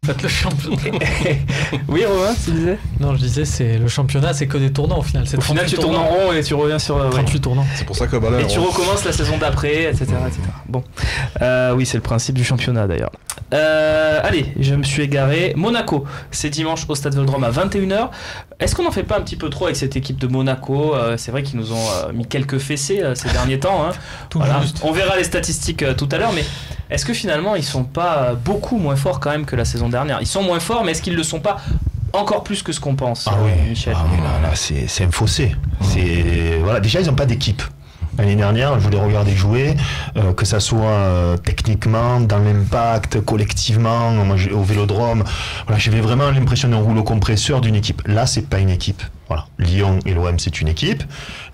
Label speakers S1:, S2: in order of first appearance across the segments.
S1: Faites le championnat.
S2: Oui, Romain, tu disais?
S1: Non, je disais, c'est le championnat, c'est que des tournants au final.
S2: Au final, tu tournes en rond et tu reviens sur
S1: 38 tournants.
S3: C'est pour ça que voilà,
S2: et tu recommences la saison d'après, etc. Bon, oui, c'est le principe du championnat d'ailleurs. Allez, je me suis égaré. Monaco, c'est dimanche au Stade Vélodrome à 21h. Est-ce qu'on n'en fait pas un petit peu trop avec cette équipe de Monaco? C'est vrai qu'ils nous ont mis quelques fessées ces derniers temps. Hein. Voilà. On verra les statistiques tout à l'heure, mais est-ce que finalement ils sont pas beaucoup moins forts quand même que la saison dernière? Ils sont moins forts, mais est-ce qu'ils le sont pas encore plus que ce qu'on pense?
S4: Ah oui,
S2: Michel.
S4: Là, c'est un fossé. Voilà, déjà ils n'ont pas d'équipe. L'année dernière, je les regardais jouer, que ça soit techniquement, dans l'impact, collectivement, moi, au Vélodrome. Voilà, j'avais vraiment l'impression d'un rouleau compresseur d'une équipe. Là, c'est pas une équipe. Voilà. Lyon et l'OM, c'est une équipe.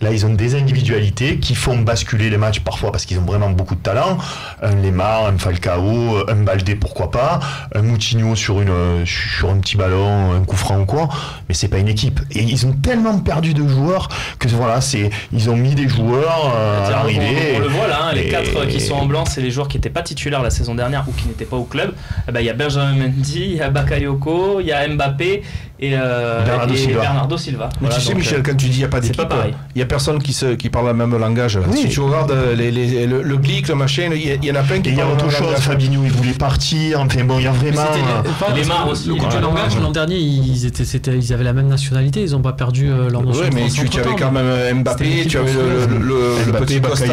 S4: Là, ils ont des individualités qui font basculer les matchs parfois parce qu'ils ont vraiment beaucoup de talent. Un Lemar, un Falcao, un Baldé, pourquoi pas, un Moutinho sur un petit ballon, un coup franc ou quoi. Mais c'est pas une équipe. Et ils ont tellement perdu de joueurs que voilà, ils ont mis des joueurs à l'arrivée.
S2: On le voit là, les 4 qui sont en blanc, c'est les joueurs qui n'étaient pas titulaires la saison dernière ou qui n'étaient pas au club. Il y a Benjamin Mendy, il y a Bakayoko, il y a Mbappé et Bernardo Silva.
S3: Mais voilà, tu sais, Michel, quand tu dis il n'y a pas d'équipe, il n'y a personne qui parle le même langage. Oui. Si tu regardes le Glick, le machin, il y en a plein qui
S4: parlent. Il y a autre chose, Fabinho, il voulait partir. Enfin bon, il y a vraiment.
S2: Les marres aussi.
S1: Le langage, l'an dernier, ils avaient la même nationalité, ils n'ont pas perdu leur notion.
S3: Oui, mais tu avais quand même Mbappé, tu avais le petit Costa,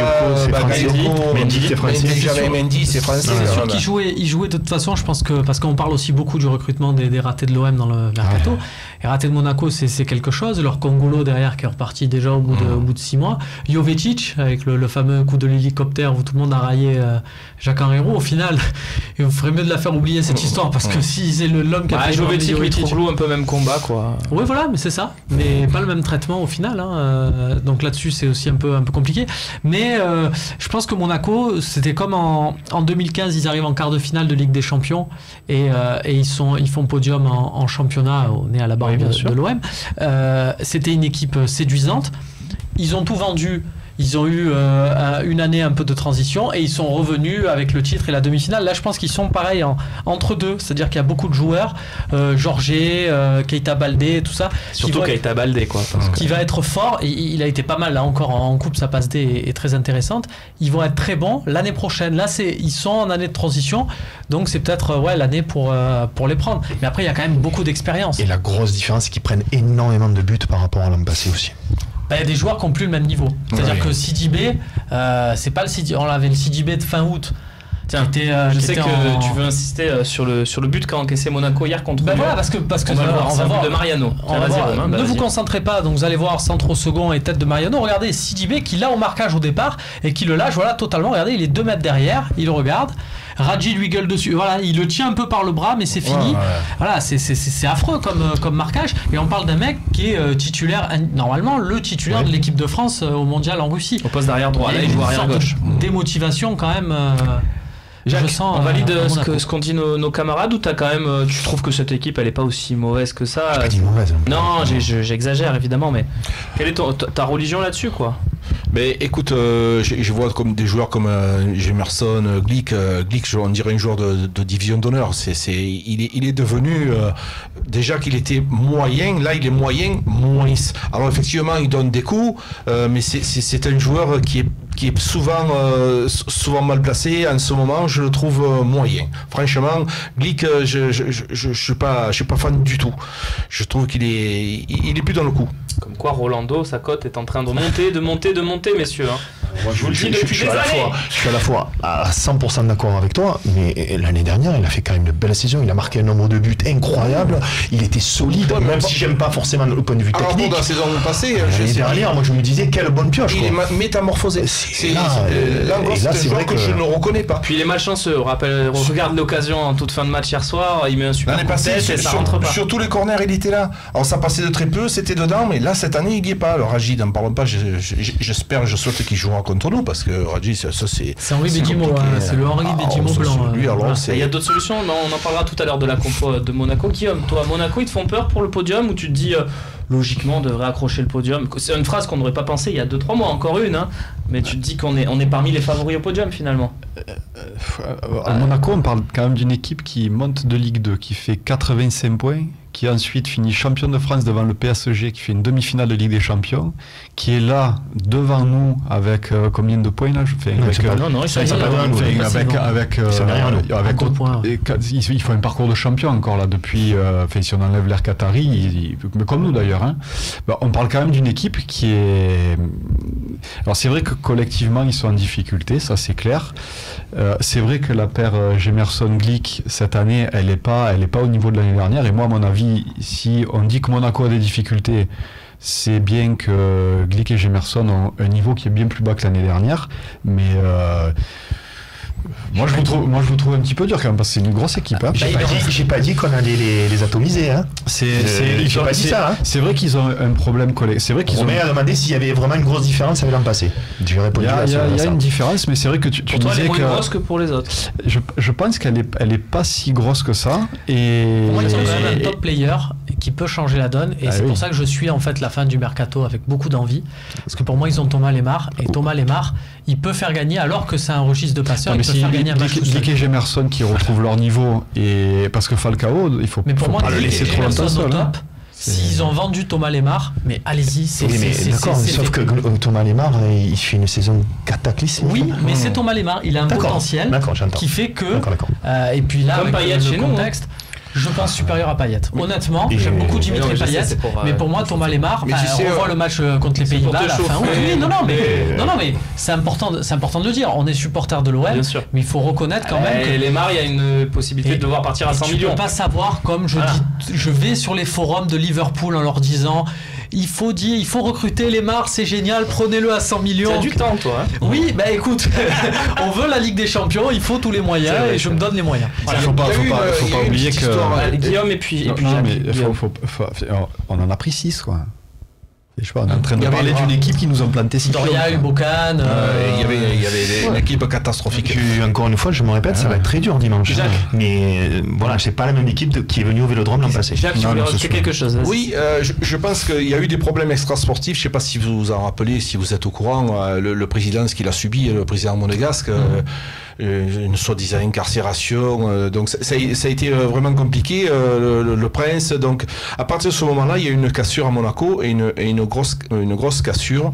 S4: Mendy, c'est français.
S3: Mendy, c'est français.
S1: C'est sûr qu'ils jouaient de toute façon, je pense que parce qu'on parle aussi beaucoup du recrutement des ratés de l'OM dans le mercato. Et ratés de Monaco, c'est quelque chose. Leur Congolo derrière qui est reparti déjà au bout de 6 mois. Jovetic avec le fameux coup de l'hélicoptère où tout le monde a raillé Jacques-Henri Roux. Au final, il ferait mieux de la faire oublier cette histoire parce que si c'est l'homme qui a fait
S2: Jovetic, Mitroglou, un peu même combat quoi.
S1: Oui voilà, mais c'est ça. Mais pas le même traitement au final. Donc là-dessus c'est aussi un peu compliqué. Mais je pense que Monaco, c'était comme en 2015, ils arrivent en quart de finale de Ligue des Champions et ils font podium en championnat au nez à la barre de l'OM. C'était une équipe séduisante. Ils ont tout vendu. Ils ont eu une année un peu de transition et ils sont revenus avec le titre et la demi-finale. Là, je pense qu'ils sont pareils entre deux. C'est-à-dire qu'il y a beaucoup de joueurs, Jorge, Keita Baldé, tout ça.
S2: Surtout Keita Baldé, quoi.
S1: Qui va être fort. Et il a été pas mal là encore en coupe. Sa passe D est très intéressante. Ils vont être très bons l'année prochaine. Là, ils sont en année de transition. Donc, c'est peut-être l'année pour les prendre. Mais après, il y a quand même beaucoup d'expérience.
S4: Et la grosse différence, c'est qu'ils prennent énormément de buts par rapport à l'an passé aussi.
S1: Il y a des joueurs qui n'ont plus le même niveau. C'est-à-dire que Sidibé, c'est pas on avait le Sidibé de fin août.
S2: Tiens, je sais que tu veux insister sur le but qu'a encaissé Monaco hier contre Lyon.
S1: Voilà, parce que
S2: on va voir de Mariano.
S1: Ne vous concentrez pas, donc vous allez voir centre au second et tête de Mariano. Regardez Sidibé qui l'a au marquage au départ et qui le lâche totalement. Regardez, il est 2 mètres derrière, il regarde. Radji lui gueule dessus. Voilà, il le tient un peu par le bras, mais c'est fini. Voilà, c'est affreux comme marquage. Et on parle d'un mec qui est titulaire, normalement le titulaire de l'équipe de France au mondial en Russie.
S2: Au poste d'arrière droit, là il joue arrière gauche.
S1: Démotivation quand même.
S2: Jacques, on valide ce qu'ont dit nos camarades ou tu trouves que cette équipe elle est pas aussi mauvaise que ça?
S4: J'ai pas dit mauvaise.
S2: Non, j'exagère évidemment, mais quelle est ta religion là-dessus quoi?
S3: Mais écoute, je vois comme des joueurs comme Gemerson, Glick, on dirait un joueur de division d'honneur. Il est devenu déjà qu'il était moyen, là il est moyen moins. Alors effectivement il donne des coups, mais c'est un joueur qui est souvent mal placé. En ce moment, je le trouve moyen. Franchement, Glick, je suis pas fan du tout. Je trouve qu'il est plus dans le coup.
S2: Comme quoi, Rolando, sa cote est en train de monter, messieurs. Hein.
S4: Moi, je vous le dis depuis des années. Je suis à la fois à 100% d'accord avec toi, mais l'année dernière, il a fait quand même une belle saison. Il a marqué un nombre de buts incroyable. Il était solide, même si j'aime pas forcément le point de vue technique.
S3: Dans la saison passée,
S4: l'année dernière, moi je me disais quelle bonne pioche.
S3: Il est métamorphosé. C'est un joueur que je ne reconnais pas.
S2: Puis il est malchanceux. Regarde l'occasion en toute fin de match hier soir. Il met un super coup de tête et ça rentre pas.
S3: Sur tous les corners, il était là. Alors ça passait de très peu, c'était dedans, mais là Là, cette année, il n'y est pas. Alors, Ragid, n'en parlons pas. J'espère, je souhaite qu'il jouera contre nous parce que Ragid, ça c'est.
S1: C'est Henri Bedimo, c'est le Henri Bedimo blanc.
S3: Lui, alors,
S2: il y a d'autres solutions, on en parlera tout à l'heure de la compo de Monaco. Guillaume, toi, Monaco, ils te font peur pour le podium ou tu te dis logiquement on devrait accrocher le podium? C'est une phrase qu'on n'aurait pas pensé il y a 2-3 mois, encore une, hein, mais tu te dis qu'on est parmi les favoris au podium finalement.
S5: À Monaco, on parle quand même d'une équipe qui monte de Ligue 2, qui fait 85 points, qui ensuite finit champion de France devant le PSG, qui fait une demi-finale de Ligue des Champions, qui est là devant nous avec combien de points là? Il faut un parcours de champion encore là depuis. Si on enlève l'Air Qatari, mais comme nous d'ailleurs. Hein, on parle quand même d'une équipe qui est. Alors c'est vrai que collectivement ils sont en difficulté, ça c'est clair. C'est vrai que la paire Gemerson-Glick cette année, elle est pas au niveau de l'année dernière. Et moi, à mon avis, si on dit que Monaco a des difficultés, c'est bien que Glick et Gemerson ont un niveau qui est bien plus bas que l'année dernière. Mais moi, je vous trouve un petit peu dur quand même, parce que c'est une grosse équipe. Hein.
S4: J'ai pas dit qu'on allait les atomiser. Hein. J'ai pas dit ça. Hein.
S5: C'est vrai qu'ils ont un problème collectif. C'est vrai qu'ils
S4: ont demandé s'il y avait vraiment une grosse différence avec l'an passé.
S5: Il y a une différence, mais c'est vrai que tu
S2: pour toi,
S5: disais
S2: elle est moins grosse que pour les autres.
S5: Je pense qu'elle est pas si grosse que ça. Et
S1: pour moi, ils ont quand même un top player qui peut changer la donne, et c'est pour ça que je suis en fait la fin du mercato avec beaucoup d'envie, parce que pour moi, ils ont Thomas Lemar, et Thomas Lemar, il peut faire gagner, alors que c'est un registre de passeurs.
S5: Glick et Gemerson qui retrouvent leur niveau, et parce que Falcao, il faut
S1: pas
S5: le laisser trop longtemps seul.
S1: S'ils ont vendu Thomas Lemar, mais allez-y,
S4: sauf que Thomas Lemar, il fait une saison cataclysmique.
S1: Oui, mais c'est Thomas Lemar, il a un potentiel qui fait que. Et puis là,
S2: comme
S1: avec le contexte. Je pense supérieur à Payet. Honnêtement, j'aime beaucoup Dimitri Payet, mais pour moi, Thomas Lemar, on voit le match contre les Pays-Bas à la fin. Oui, non, mais c'est important de le dire. On est supporter de l'OM, mais il faut reconnaître quand même que
S2: Lemar, il y a une possibilité de devoir partir à 100 millions.
S1: Tu peux pas savoir, comme je vais sur les forums de Liverpool en leur disant. Il faut recruter Lemar, c'est génial, prenez-le à 100 millions.
S2: Tu as du temps, toi. Hein.
S1: Oui, écoute, on veut la Ligue des Champions, il faut tous les moyens, et je me donne les moyens.
S5: Il faut pas oublier que
S2: Guillaume et puis Jacques.
S5: On en a pris 6, quoi. Je sais pas, on est en train de parler d'une équipe qui nous ont planté 6
S1: Doria, Bocan.
S3: Il y avait une équipe catastrophique.
S4: Encore une fois, je me répète, ça va être très dur dimanche. Mais voilà, c'est pas la même équipe qui est venue au Vélodrome l'an passé.
S2: Jacques, tu voulais rajouter quelque chose?
S3: Oui, je pense qu'il y a eu des problèmes extrasportifs. Je sais pas si vous vous en rappelez, si vous êtes au courant, le président, ce qu'il a subi, le président monégasque. Une soi-disant incarcération, donc ça a été vraiment compliqué, le prince. Donc à partir de ce moment-là, il y a eu une cassure à Monaco, et une grosse cassure.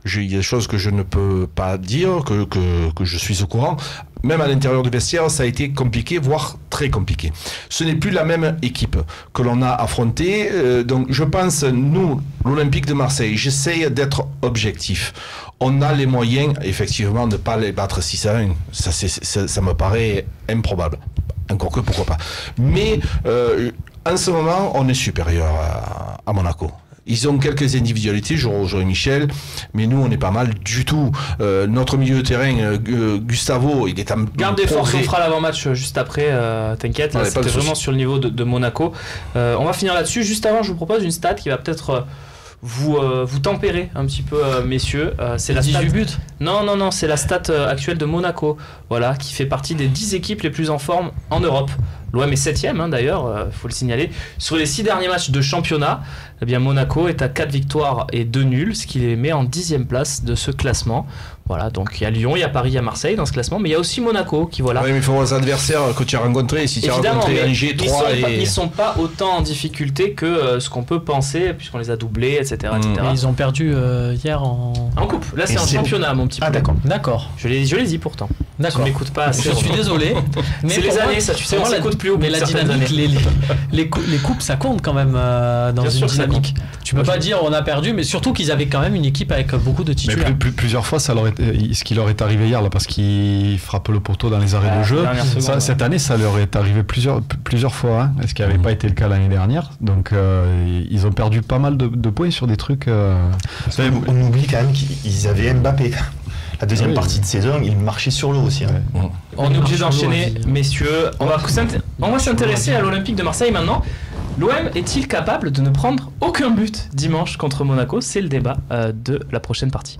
S3: Il y a des choses que je ne peux pas dire, que je suis au courant. Même à l'intérieur du vestiaire, ça a été compliqué, voire très compliqué. Ce n'est plus la même équipe que l'on a affrontée. Donc je pense, nous, l'Olympique de Marseille, j'essaye d'être objectif. On a les moyens, effectivement, de ne pas les battre 6-1. Ça me paraît improbable. Encore que, pourquoi pas. Mais en ce moment, on est supérieur à Monaco. Ils ont quelques individualités, je rejoins Michel, mais nous, on n'est pas mal du tout. Notre milieu de terrain, Gustavo, il est en
S2: garde des forces, on fera l'avant-match juste après, t'inquiète, c'était vraiment sur le niveau de Monaco. On va finir là-dessus. Juste avant, je vous propose une stat qui va peut-être vous tempérer un petit peu, messieurs. C'est la
S1: 18
S2: stat...
S1: buts.
S2: Non, c'est la stat actuelle de Monaco, voilà, qui fait partie des 10 équipes les plus en forme en Europe. L'OM est 7ème, d'ailleurs, faut le signaler. Sur les 6 derniers matchs de championnat, eh bien Monaco est à 4 victoires et 2 nuls, ce qui les met en 10e place de ce classement. Voilà, donc il y a Lyon, il y a Paris, il y a Marseille dans ce classement, mais il y a aussi Monaco qui, voilà.
S3: Oui, mais il faut voir les adversaires que tu as rencontrés. Si tu as rencontré Angers, 3
S2: ils sont pas autant en difficulté que ce qu'on peut penser, puisqu'on les a doublés, etc.
S1: Mais ils ont perdu hier en
S2: coupe. Là, c'est en championnat, mon petit poulet.
S1: D'accord.
S2: Je l'ai dit pourtant.
S1: D'accord.
S2: Tu m'écoutes pas assez.
S1: Je suis désolé.
S2: Mais c'est les années, ça, tu sais, on s'écoute plus haut.
S1: Mais la dynamique, les coupes, ça compte quand même dans une dynamique. Tu peux pas dire on a perdu, mais surtout qu'ils avaient quand même une équipe avec beaucoup de titulaires.
S5: Mais plusieurs fois, ce qui leur est arrivé hier, là, parce qu'ils frappent le poteau dans les arrêts de jeu. Cette année, ça leur est arrivé plusieurs fois, hein, ce qui n'avait pas été le cas l'année dernière. Donc, ils ont perdu pas mal de points sur des trucs.
S4: On oublie quand même qu'ils avaient Mbappé. La deuxième partie de saison, il marchait sur l'eau aussi. Hein.
S2: On est obligé d'enchaîner, messieurs. On va s'intéresser à l'Olympique de Marseille maintenant. L'OM est-il capable de ne prendre aucun but dimanche contre Monaco? C'est le débat de la prochaine partie.